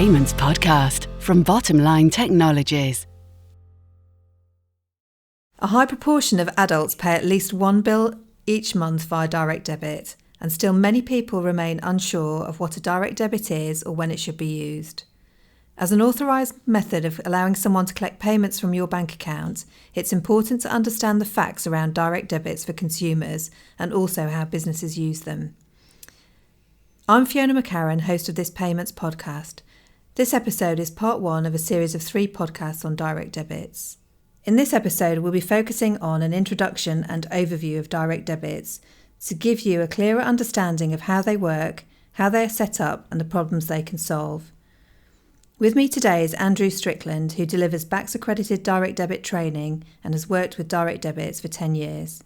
Payments Podcast from Bottomline Technologies. A high proportion of adults pay at least one bill each month via direct debit, and still many people remain unsure of what a direct debit is or when it should be used. As an authorised method of allowing someone to collect payments from your bank account, it's important to understand the facts around direct debits for consumers and also how businesses use them. I'm Fiona McCarran, host of this Payments Podcast. This episode is part one of a series of 3 podcasts on direct debits. In this episode, we'll be focusing on an introduction and overview of direct debits to give you a clearer understanding of how they work, how they are set up, and the problems they can solve. With me today is Andrew Strickland, who delivers Bacs accredited direct debit training and has worked with direct debits for 10 years.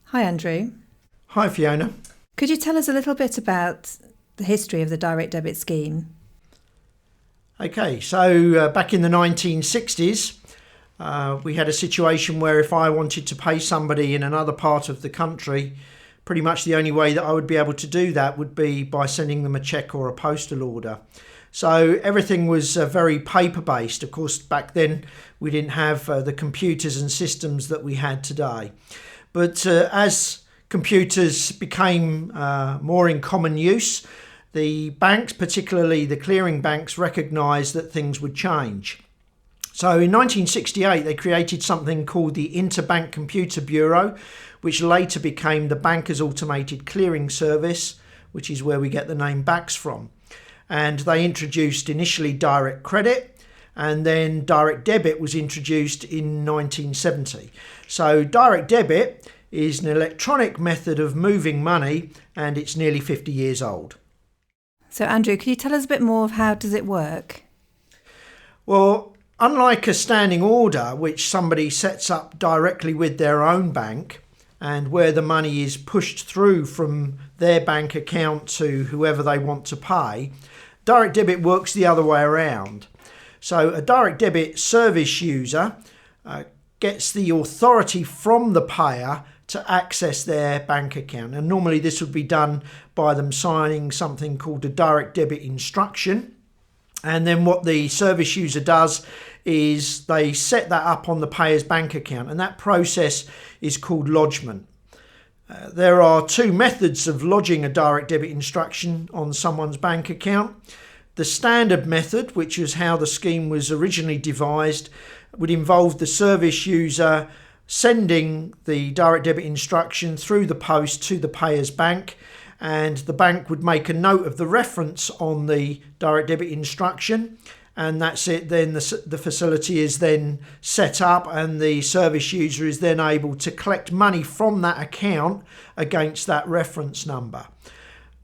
Hi, Andrew. Hi, Fiona. Could you tell us a little bit about the history of the direct debit scheme? Okay, so back in the 1960s, we had a situation where if I wanted to pay somebody in another part of the country, pretty much the only way that I would be able to do that would be by sending them a cheque or a postal order. So everything was very paper-based. Of course, back then we didn't have the computers and systems that we had today. But as computers became more in common use, the banks, particularly the clearing banks, recognised that things would change. So in 1968, they created something called the Interbank Computer Bureau, which later became the Bankers Automated Clearing Service, which is where we get the name Bacs from. And they introduced initially direct credit, and then direct debit was introduced in 1970. So direct debit is an electronic method of moving money, and it's nearly 50 years old. So Andrew, can you tell us a bit more of how does it work? Well, unlike a standing order, which somebody sets up directly with their own bank, and where the money is pushed through from their bank account to whoever they want to pay, direct debit works the other way around. So a direct debit service user gets the authority from the payer to access their bank account. And normally this would be done by them signing something called a direct debit instruction. And then what the service user does is they set that up on the payer's bank account, and that process is called lodgement. There are 2 methods of lodging a direct debit instruction on someone's bank account. The standard method, which is how the scheme was originally devised, would involve the service user sending the direct debit instruction through the post to the payer's bank, and the bank would make a note of the reference on the direct debit instruction, and that's it. Then the facility is then set up, and the service user is then able to collect money from that account against that reference number.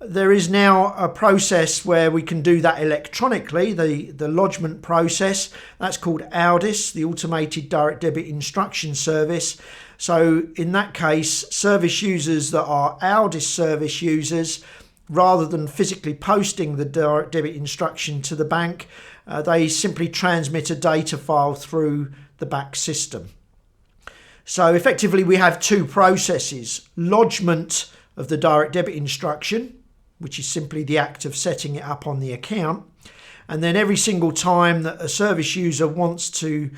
There is now a process where we can do that electronically, the lodgement process. That's called AUDIS, the Automated Direct Debit Instruction Service. So in that case, service users that are AUDIS service users, rather than physically posting the direct debit instruction to the bank, they simply transmit a data file through the Bacs system. So effectively we have 2 processes: lodgement of the direct debit instruction, which is simply the act of setting it up on the account, and then every single time that a service user wants to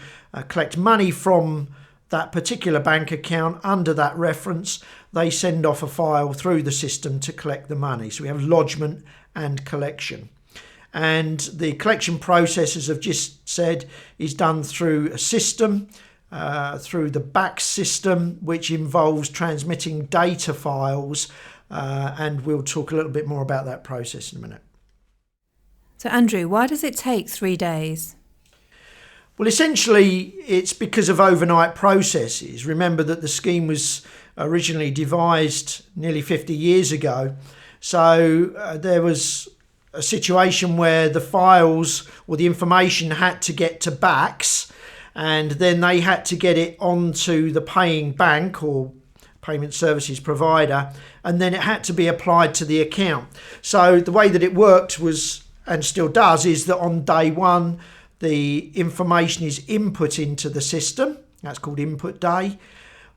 collect money from that particular bank account under that reference, they send off a file through the system to collect the money. So we have lodgement and collection. And the collection process, as I've just said, is done through a system, through the Bacs system, which involves transmitting data files, and we'll talk a little bit more about that process in a minute. So Andrew, why does it take 3 days? Well, essentially, it's because of overnight processes. Remember that the scheme was originally devised nearly 50 years ago. So there was a situation where the files or the information had to get to Bacs, and then they had to get it onto the paying bank or payment services provider, and then it had to be applied to the account. So the way that it worked was, and still does, is that on day 1, the information is input into the system. That's called input day.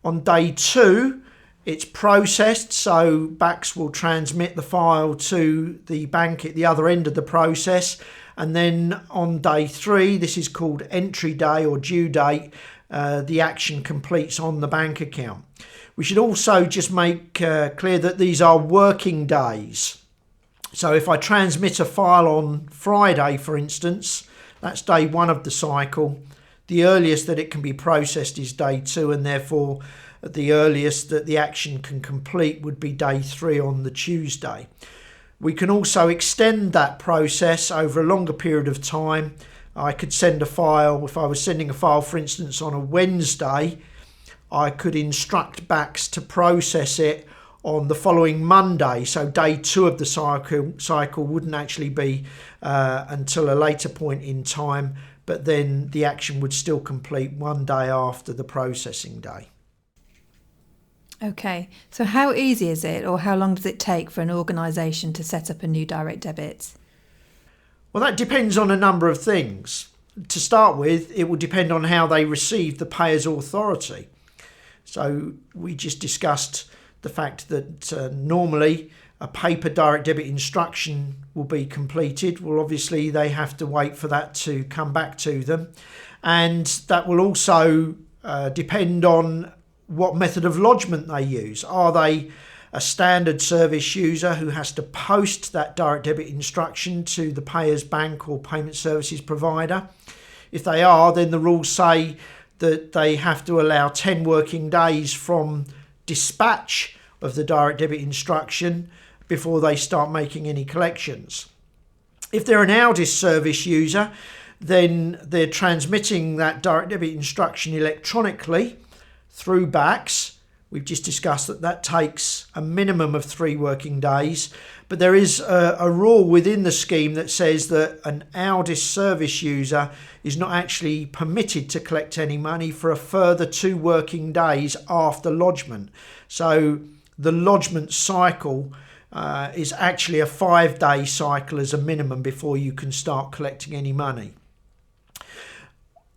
On day 2, It's processed, so Bacs will transmit the file to the bank at the other end of the process, and then on day 3, this is called entry day or due date, the action completes on the bank account. We should also just make clear that these are working days. So if I transmit a file on Friday, for instance, that's day 1 of the cycle. The earliest that it can be processed is day 2, and therefore the earliest that the action can complete would be day 3 on the Tuesday. We can also extend that process over a longer period of time. I could send a file, if I was sending a file, for instance, on a Wednesday, I could instruct Bacs to process it on the following Monday. So day 2 of the cycle wouldn't actually be until a later point in time, but then the action would still complete one day after the processing day. Okay, so how easy is it, or how long does it take for an organisation to set up a new direct debit? Well, that depends on a number of things. To start with, it will depend on how they receive the payer's authority. So we just discussed the fact that normally a paper direct debit instruction will be completed. Well, obviously they have to wait for that to come back to them. And that will also depend on what method of lodgement they use. Are they a standard service user who has to post that direct debit instruction to the payer's bank or payment services provider? If they are, then the rules say that they have to allow 10 working days from dispatch of the direct debit instruction before they start making any collections. If they're an Audis service user, then they're transmitting that direct debit instruction electronically through Bacs. We've just discussed that that takes a minimum of 3 working days, but there is a rule within the scheme that says that an Audis service user is not actually permitted to collect any money for a further 2 working days after lodgement. So the lodgement cycle is actually a 5-day cycle as a minimum before you can start collecting any money.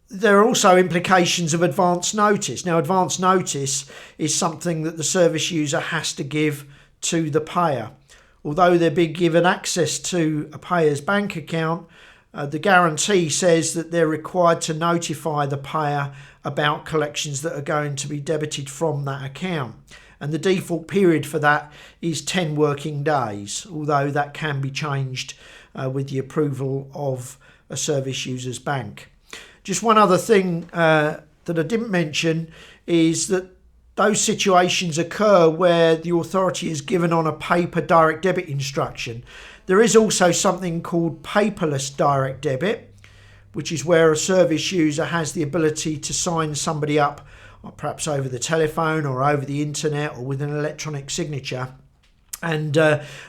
There are also implications of advance notice. Now, advance notice is something that the service user has to give to the payer. Although they're being given access to a payer's bank account, the guarantee says that they're required to notify the payer about collections that are going to be debited from that account. And the default period for that is 10 working days, although that can be changed with the approval of a service user's bank. Just one other thing that I didn't mention is that those situations occur where the authority is given on a paper direct debit instruction. There is also something called paperless direct debit, which is where a service user has the ability to sign somebody up, perhaps over the telephone or over the internet or with an electronic signature. And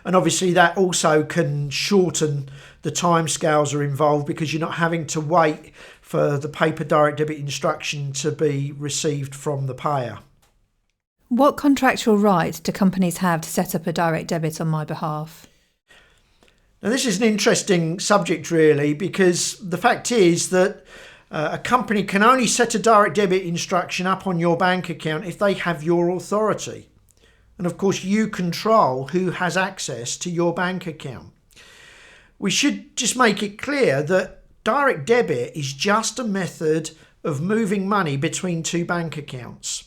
obviously that also can shorten the timescales are involved because you're not having to wait for the paper direct debit instruction to be received from the payer. What contractual right do companies have to set up a direct debit on my behalf? Now, this is an interesting subject really, because the fact is that a company can only set a direct debit instruction up on your bank account if they have your authority. And of course, you control who has access to your bank account. We should just make it clear that direct debit is just a method of moving money between 2 bank accounts.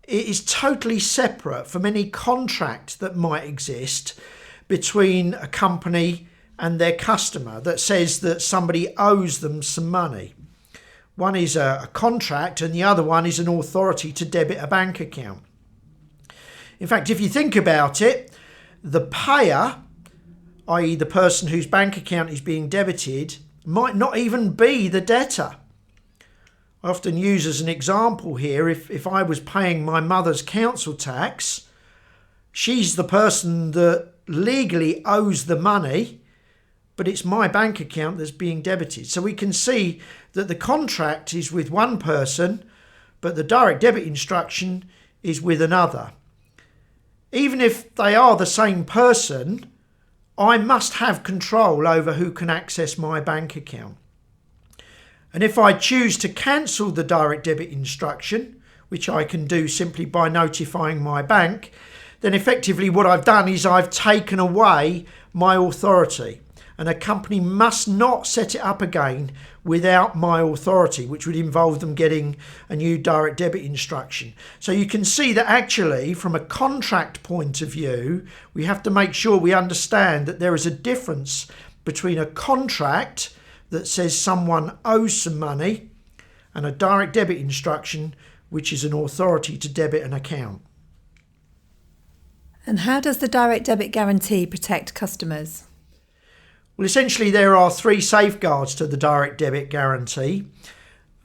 It is totally separate from any contract that might exist between a company and their customer that says that somebody owes them some money. One is a contract and the other one is an authority to debit a bank account. In fact, if you think about it, the payer, i.e. the person whose bank account is being debited, might not even be the debtor. I often use as an example here, if I was paying my mother's council tax, she's the person that legally owes the money, but it's my bank account that's being debited. So we can see that the contract is with one person, but the direct debit instruction is with another. Even if they are the same person, I must have control over who can access my bank account. And if I choose to cancel the direct debit instruction, which I can do simply by notifying my bank, then effectively what I've done is I've taken away my authority, and a company must not set it up again without my authority, which would involve them getting a new direct debit instruction. So you can see that actually from a contract point of view, we have to make sure we understand that there is a difference between a contract that says someone owes some money and a direct debit instruction, which is an authority to debit an account. And how does the direct debit guarantee protect customers? Well, essentially there are three safeguards to the direct debit guarantee.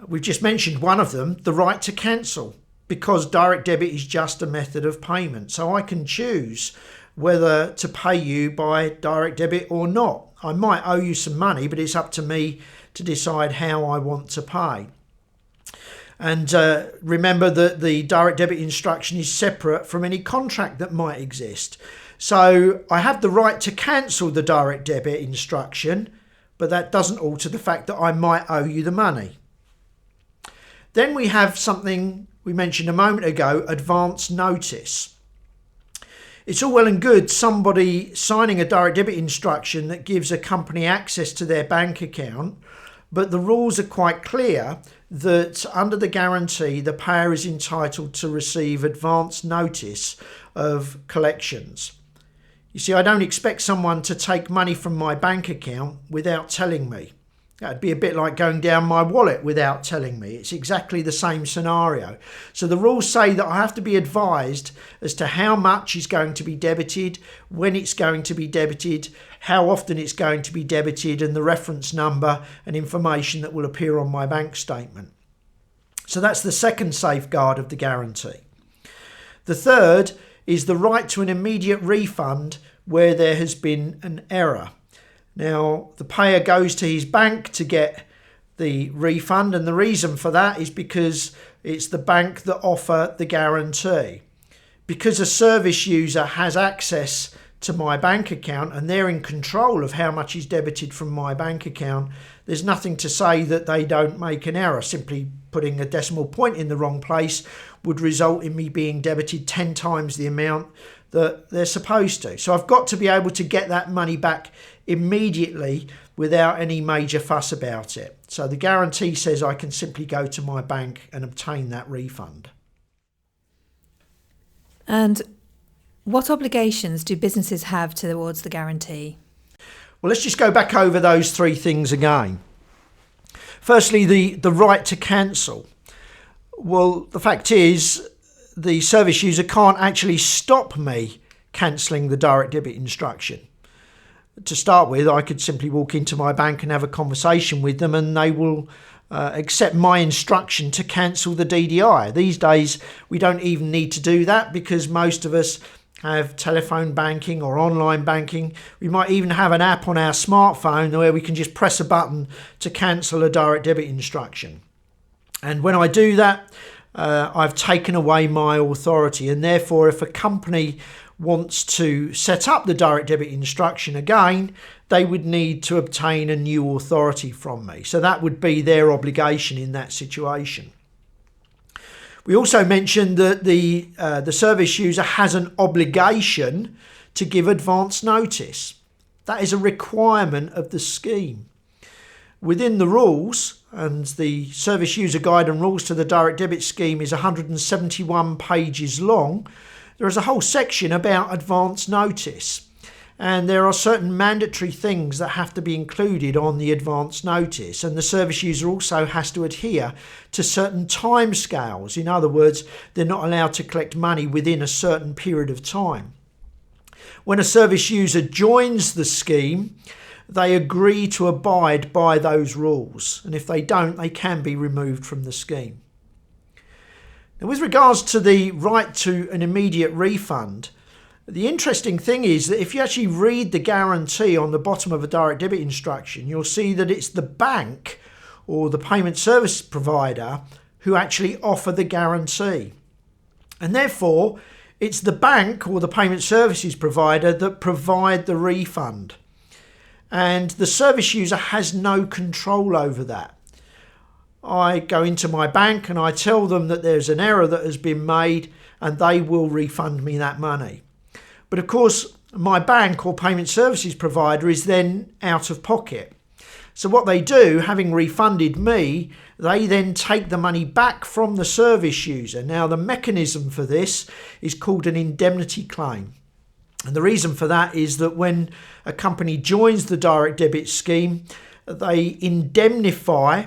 We've just mentioned one of them, the right to cancel, because direct debit is just a method of payment. So I can choose whether to pay you by direct debit or not. I might owe you some money, but it's up to me to decide how I want to pay. And remember that the direct debit instruction is separate from any contract that might exist. So I have the right to cancel the direct debit instruction, but that doesn't alter the fact that I might owe you the money. Then we have something we mentioned a moment ago, advance notice. It's all well and good somebody signing a direct debit instruction that gives a company access to their bank account, but the rules are quite clear that under the guarantee, the payer is entitled to receive advance notice of collections. You see, I don't expect someone to take money from my bank account without telling me. That'd be a bit like going down my wallet without telling me. It's exactly the same scenario. So the rules say that I have to be advised as to how much is going to be debited, when it's going to be debited, how often it's going to be debited, and the reference number and information that will appear on my bank statement. So that's the second safeguard of the guarantee. The third is the right to an immediate refund where there has been an error. Now, the payer goes to his bank to get the refund, and the reason for that is because it's the bank that offer the guarantee. Because a service user has access to my bank account and they're in control of how much is debited from my bank account, there's nothing to say that they don't make an error. Simply putting a decimal point in the wrong place would result in me being debited 10 times the amount that they're supposed to. So I've got to be able to get that money back immediately without any major fuss about it. So the guarantee says I can simply go to my bank and obtain that refund. And what obligations do businesses have towards the guarantee? Well, let's just go back over those three things again. Firstly, the right to cancel. Well, the fact is, the service user can't actually stop me cancelling the direct debit instruction. To start with, I could simply walk into my bank and have a conversation with them, and they will accept my instruction to cancel the DDI. These days, we don't even need to do that because most of us have telephone banking or online banking. We might even have an app on our smartphone where we can just press a button to cancel a direct debit instruction. And when I do that, I've taken away my authority, and therefore if a company wants to set up the direct debit instruction again, they would need to obtain a new authority from me. So that would be their obligation in that situation. We also mentioned that the service user has an obligation to give advance notice. That is a requirement of the scheme. Within the rules, and the service user guide and rules to the direct debit scheme is 171 pages long, there is a whole section about advance notice. And there are certain mandatory things that have to be included on the advance notice. And the service user also has to adhere to certain timescales. In other words, they're not allowed to collect money within a certain period of time. When a service user joins the scheme, they agree to abide by those rules. And if they don't, they can be removed from the scheme. Now, with regards to the right to an immediate refund, the interesting thing is that if you actually read the guarantee on the bottom of a direct debit instruction, you'll see that it's the bank or the payment service provider who actually offer the guarantee. And therefore, it's the bank or the payment services provider that provide the refund. And the service user has no control over that. I go into my bank and I tell them that there's an error that has been made, and they will refund me that money. But of course, my bank or payment services provider is then out of pocket. So what they do, having refunded me, they then take the money back from the service user. Now, the mechanism for this is called an indemnity claim. And the reason for that is that when a company joins the direct debit scheme, they indemnify,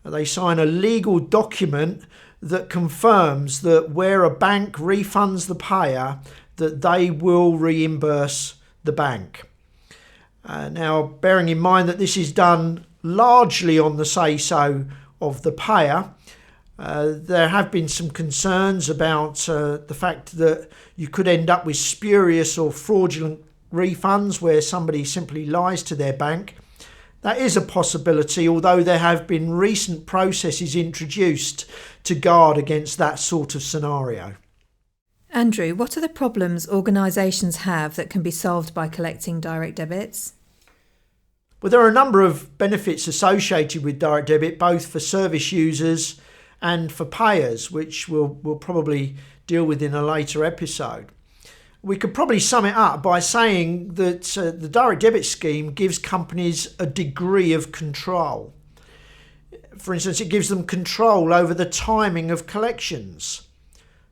they sign a legal document that confirms that where a bank refunds the payer, that they will reimburse the bank. Now, bearing in mind that this is done largely on the say-so of the payer, there have been some concerns about the fact that you could end up with spurious or fraudulent refunds where somebody simply lies to their bank. That is a possibility, although there have been recent processes introduced to guard against that sort of scenario. Andrew, what are the problems organisations have that can be solved by collecting direct debits? Well, there are a number of benefits associated with direct debit, both for service users and for payers, which we'll probably deal with in a later episode. We could probably sum it up by saying that the direct debit scheme gives companies a degree of control. For instance, it gives them control over the timing of collections,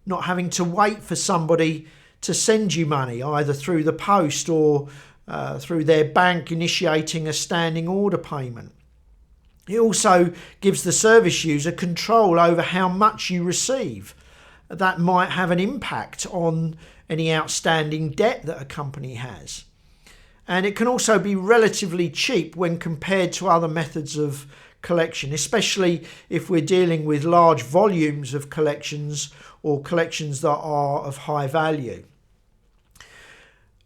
not having to wait for somebody to send you money, either through the post or through their bank initiating a standing order payment. It also gives the service user control over how much you receive. That might have an impact on any outstanding debt that a company has. And it can also be relatively cheap when compared to other methods of collection, especially if we're dealing with large volumes of collections or collections that are of high value.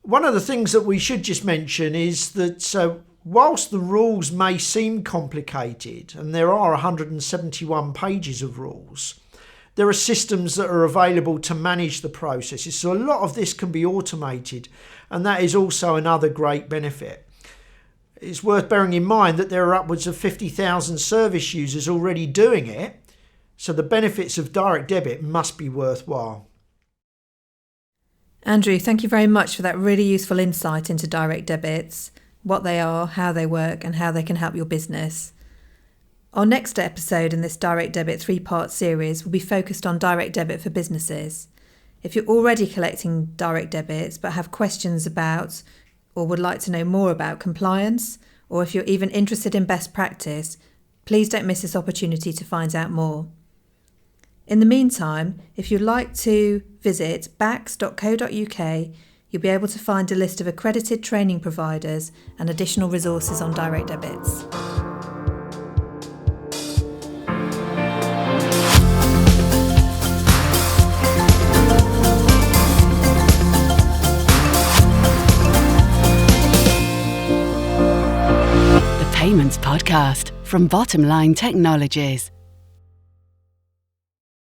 One of the things that we should just mention is that whilst the rules may seem complicated, and there are 171 pages of rules, there are systems that are available to manage the processes. So a lot of this can be automated, and that is also another great benefit. It's worth bearing in mind that there are upwards of 50,000 service users already doing it, so the benefits of direct debit must be worthwhile. Andrew, thank you very much for that really useful insight into direct debits, what they are, how they work, and how they can help your business. Our next episode in this Direct Debit 3-part series will be focused on direct debit for businesses. If you're already collecting direct debits but have questions about or would like to know more about compliance, or if you're even interested in best practice, please don't miss this opportunity to find out more. In the meantime, if you'd like to visit bacs.co.uk, you'll be able to find a list of accredited training providers and additional resources on direct debits. Payments Podcast from Bottom Line Technologies.